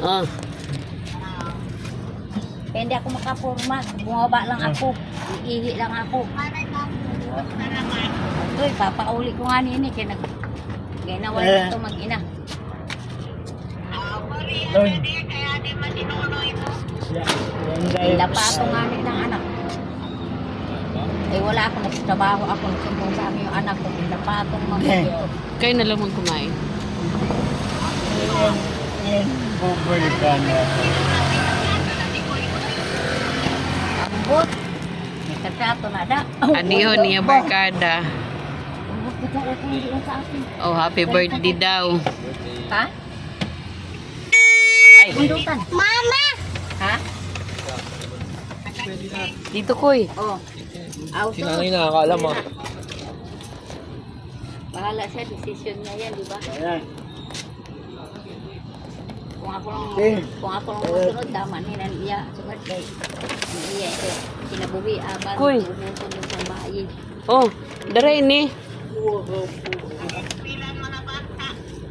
Oh. Kaya hindi ako makapurma. Bumaba lang ako. Iihi lang ako. Ito, papauli ko nga nini. Kaya nawala na ito mag-ina. Lapato nga nila ng anak. Eh wala ako, nagtrabaho ako. Nagsumbong sa amin yung anak ko. Lapatong mga ito. Kayo na lang kumain. Yan, bubalikan na. Ambot. May katrato na da. Adiho niya barkada. Ambot ko dyan ako hindi sa akin. Oh, happy birthday daw. Ha? Ay, Bundutan. Mama! Ha? dito koy. Oh. Auto. Sinanay nakakaalam ah. Bahala siya, decision niya yan, di ba? Ayan. Kung ako lang, Eh. kung ako lang masunod, tama ni Nandiya. Sa birthday. Nandiya ito. Kinabuhi, aban. Kuy. Bumuntun yung sa bahay. Oh, dara ini.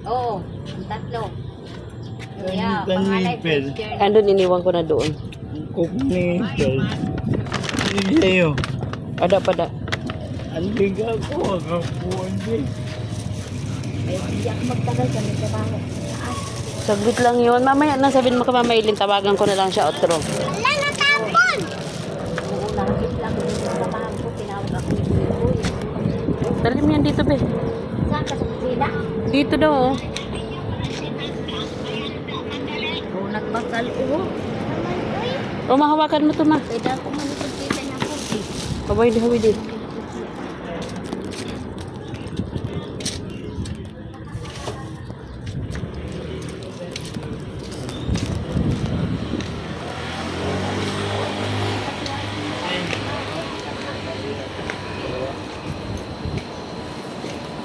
Oo, ang tatlo. Kaya, Ang pangalay, tanipel. first year. Andun iniwan ko na doon. Cook ni Phil. Hindi sa'yo. Pada. Ang biga ko, akapuan din. Eh, hindi ako magtagal kami sa bahay. Saan? Saglit lang yun. Mamaya na sabihin mo ka mamailin. Tawagan ko na lang siya outro. Wala na tapon! Oo, nakakit lang dito sa bahay ko. Tinawag ako ni Kuya Boy. Dali mo yan dito, be. Saan ka sa kusina? Dito daw, oh. Oo, nagbakal. Oo. Oh, mahawakan mo to, ma. Pwede ako manipagkita niya po. Haway di.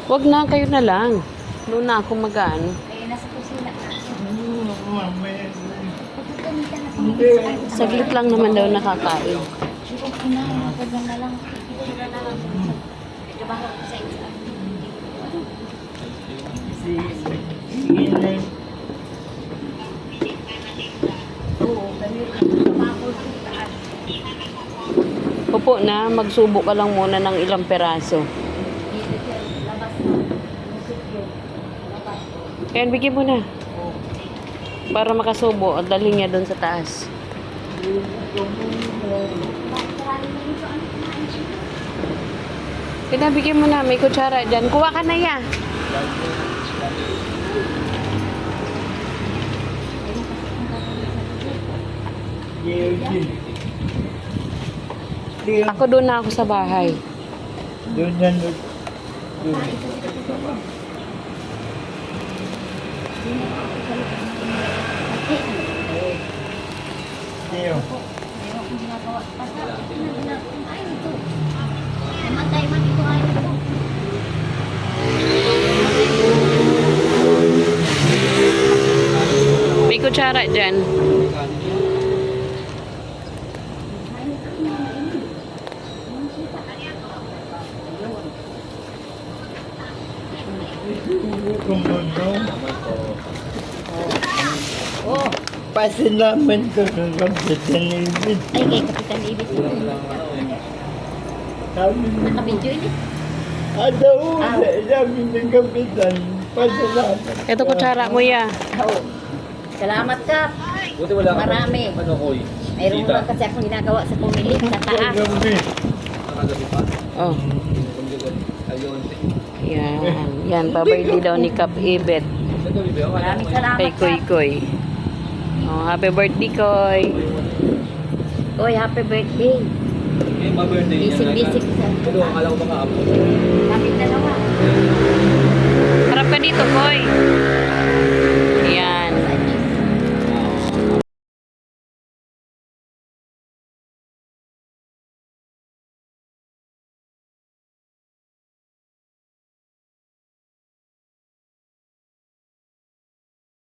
Wag na, kayo na lang. Doon na ako mag-ano. Ay, nasa kusina. Mamaya. Pagkakamitan na kami. Saglit lang naman daw nakakain. Okay na, magandang na lang. Wala na lang. Trabaho ko sa isa. Sige na. Oo, ganun. Trabaho ko sa taas. Opo na, magsubo ka lang muna ng ilang peraso. Dito siya, labas na. Musik yun. Labas. Ayan, bigyan mo na. Para makasubo at dalhin niya doon sa taas. Kaya bigyan mo na, may kutsara dyan. Kuha ka na ya. Ako doon na ako sa bahay. Doon na doon. Tiyo. Meron akong ginagawa. Basta, ay, ito. Namatay man ito, ay, ito. May kutsara dyan. Kumundo. Oh, Pasalamat ko ng Kapitan Ibig. ay, kay Kapitan Ibig. Sabi mo, Nakabidyo ini. Adaw, sabi ng Kapitan, pasalamat. Ito kutsara mo ya. Oo. Salamat ka. Buti wala ka Marami. ano ko Mayroon lang kasi akong ginagawa sa pumilit sa taas. Gabi. nakagabi pa. Oh. Ayun. Yan. Yan, pa-birthday daw ni Kap Ibet. Sa tuloy ba? Maraming salamat Kay Koy ka. Koy. Oh, happy birthday, Koy. Oy, happy birthday. Yung pa-birthday niya. Bisik-bisik sa Ito, akala ko baka apo. Kami dalawa. Harap ka dito, Koy.